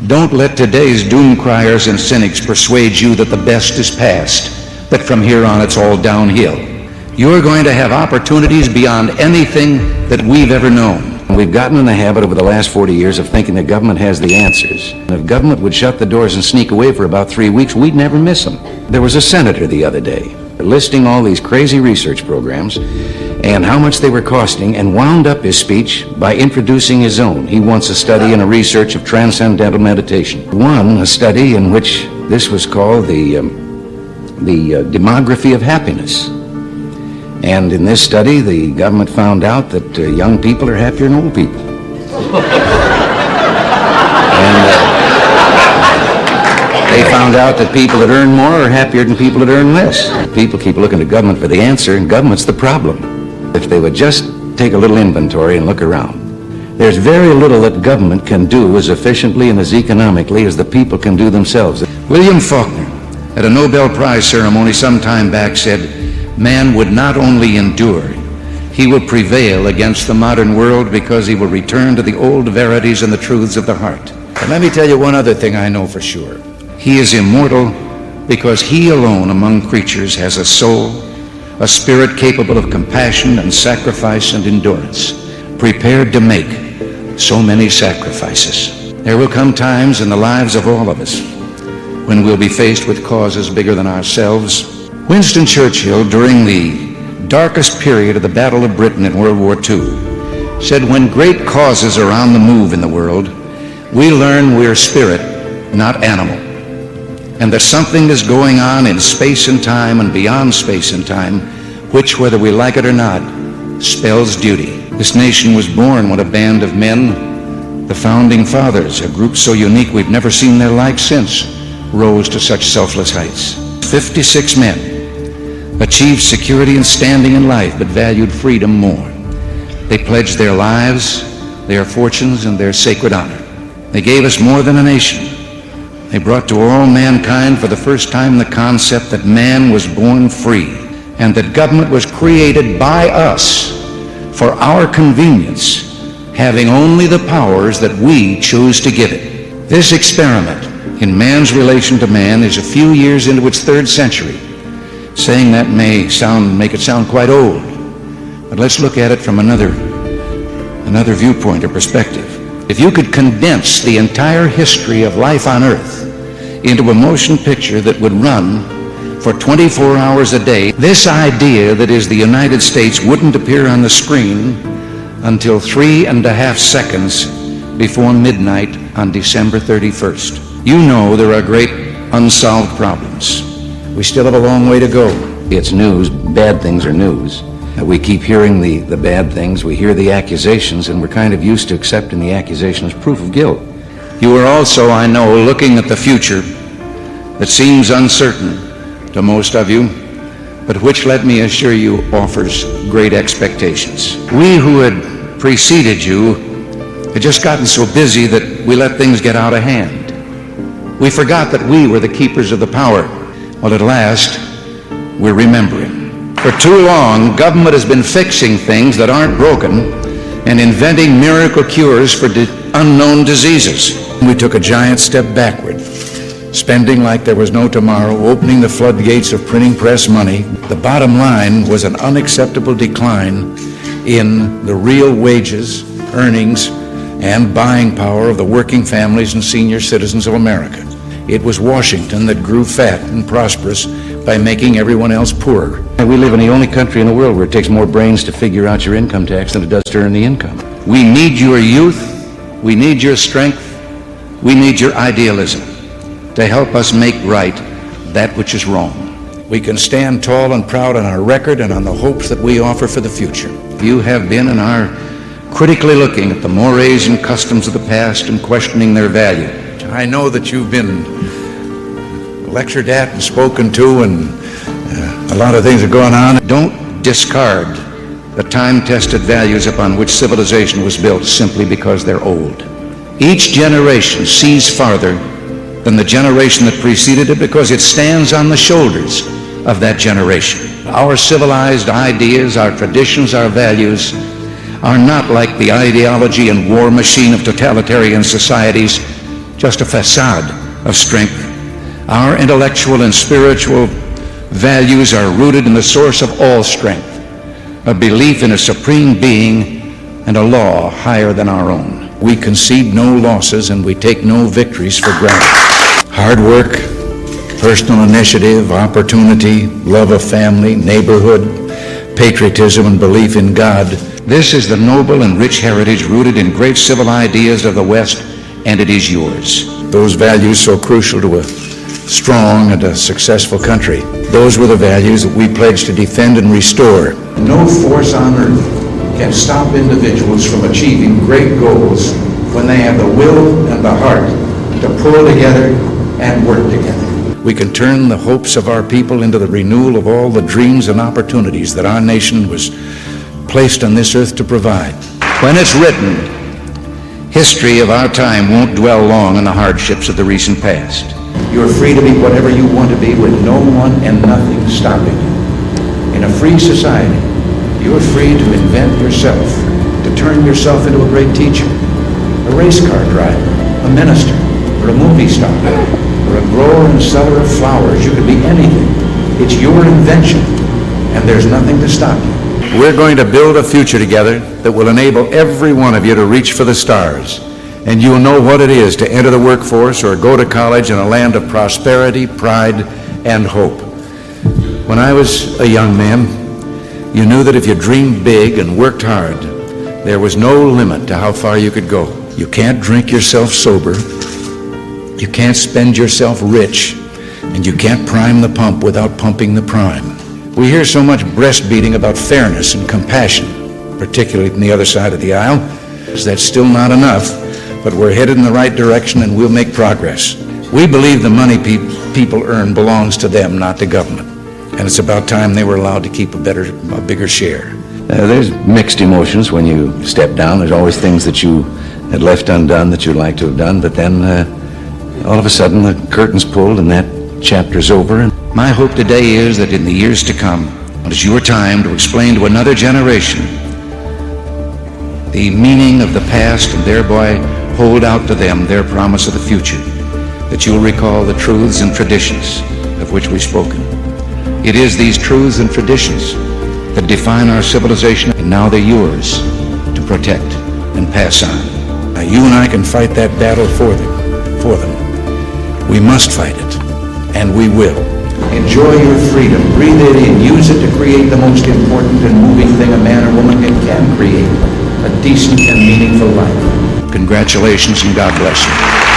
Don't let today's doom criers and cynics persuade you that the best is past, that from here on it's all downhill. You're going to have opportunities beyond anything that we've ever known. We've gotten in the habit over the last 40 years of thinking that government has the answers. And if government would shut the doors and sneak away for about 3 weeks, we'd never miss them. There was a senator the other day listing all these crazy research programs and how much they were costing, and wound up his speech by introducing his own. He wants a study and a research of transcendental meditation. A study in which this was called the demography of happiness. And in this study, the government found out that young people are happier than old people. They found out that people that earn more are happier than people that earn less. People keep looking to government for the answer, and government's the problem. If they would just take a little inventory and look around, there's very little that government can do as efficiently and as economically as the people can do themselves. William Faulkner, at a Nobel Prize ceremony some time back, said, "Man would not only endure, he will prevail against the modern world because he will return to the old verities and the truths of the heart." And let me tell you one other thing I know for sure. He is immortal because he alone among creatures has a soul, a spirit capable of compassion and sacrifice and endurance, prepared to make so many sacrifices. There will come times in the lives of all of us when we'll be faced with causes bigger than ourselves. Winston Churchill, during the darkest period of the Battle of Britain in World War II, said, "When great causes are on the move in the world, we learn we're spirit, not animal, and that something is going on in space and time and beyond space and time, which, whether we like it or not, spells duty." This nation was born when a band of men, the Founding Fathers, a group so unique we've never seen their like since, rose to such selfless heights. 56 men achieved security and standing in life, but valued freedom more. They pledged their lives, their fortunes, and their sacred honor. They gave us more than a nation. They brought to all mankind for the first time the concept that man was born free and that government was created by us for our convenience, having only the powers that we choose to give it. This experiment in man's relation to man is a few years into its third century. Saying that may make it sound quite old, but let's look at it from another viewpoint or perspective. If you could condense the entire history of life on Earth into a motion picture that would run for 24 hours a day, this idea that is the United States wouldn't appear on the screen until 3.5 seconds before midnight on December 31st. You know there are great unsolved problems. We still have a long way to go. It's news. Bad things are news. We keep hearing the bad things. We hear the accusations, and we're kind of used to accepting the accusation as proof of guilt. You are also, I know, looking at the future that seems uncertain to most of you, but which, let me assure you, offers great expectations. We who had preceded you had just gotten so busy that we let things get out of hand. We forgot that we were the keepers of the power. Well, at last, we're remembering. For too long, government has been fixing things that aren't broken and inventing miracle cures for unknown diseases. We took a giant step backward, spending like there was no tomorrow, opening the floodgates of printing press money. The bottom line was an unacceptable decline in the real wages, earnings, and buying power of the working families and senior citizens of America. It was Washington that grew fat and prosperous by making everyone else poor. And we live in the only country in the world where it takes more brains to figure out your income tax than it does to earn the income. We need your youth, we need your strength, we need your idealism to help us make right that which is wrong. We can stand tall and proud on our record and on the hopes that we offer for the future. You have been and are critically looking at the mores and customs of the past and questioning their value. I know that you've been lectured at and spoken to, and a lot of things are going on. Don't discard the time-tested values upon which civilization was built simply because they're old. Each generation sees farther than the generation that preceded it because it stands on the shoulders of that generation. Our civilized ideas, our traditions, our values are not like the ideology and war machine of totalitarian societies, just a facade of strength. Our intellectual and spiritual values are rooted in the source of all strength, a belief in a supreme being and a law higher than our own. We concede no losses and we take no victories for granted. Hard work, personal initiative, opportunity, love of family, neighborhood, patriotism, and belief in God. This is the noble and rich heritage rooted in great civil ideas of the West, and it is yours. Those values so crucial to a strong and a successful country. Those were the values that we pledged to defend and restore. No force on earth can stop individuals from achieving great goals when they have the will and the heart to pull together and work together. We can turn the hopes of our people into the renewal of all the dreams and opportunities that our nation was placed on this earth to provide. When it's written, history of our time won't dwell long on the hardships of the recent past. You're free to be whatever you want to be with no one and nothing stopping you. In a free society, you're free to invent yourself, to turn yourself into a great teacher, a race car driver, a minister, or a movie star, or a grower and seller of flowers. You could be anything. It's your invention, and there's nothing to stop you. We're going to build a future together that will enable every one of you to reach for the stars, and you'll know what it is to enter the workforce or go to college in a land of prosperity, pride, and hope. When I was a young man, you knew that if you dreamed big and worked hard, there was no limit to how far you could go. You can't drink yourself sober, you can't spend yourself rich, and you can't prime the pump without pumping the prime. We hear so much breastbeating about fairness and compassion, particularly from the other side of the aisle. That's still not enough, but we're headed in the right direction and we'll make progress. We believe the money people earn belongs to them, not to government. And it's about time they were allowed to keep a bigger share. There's mixed emotions when you step down. There's always things that you had left undone that you'd like to have done, but then all of a sudden the curtain's pulled and that chapter's over. And my hope today is that in the years to come, when it's your time to explain to another generation the meaning of the past and thereby hold out to them their promise of the future, that you'll recall the truths and traditions of which we've spoken. It is these truths and traditions that define our civilization, and now they're yours to protect and pass on. Now you and I can fight that battle for them. We must fight it, and we will. Enjoy your freedom, breathe it in, use it to create the most important and moving thing a man or woman can create, a decent and meaningful life. Congratulations and God bless you.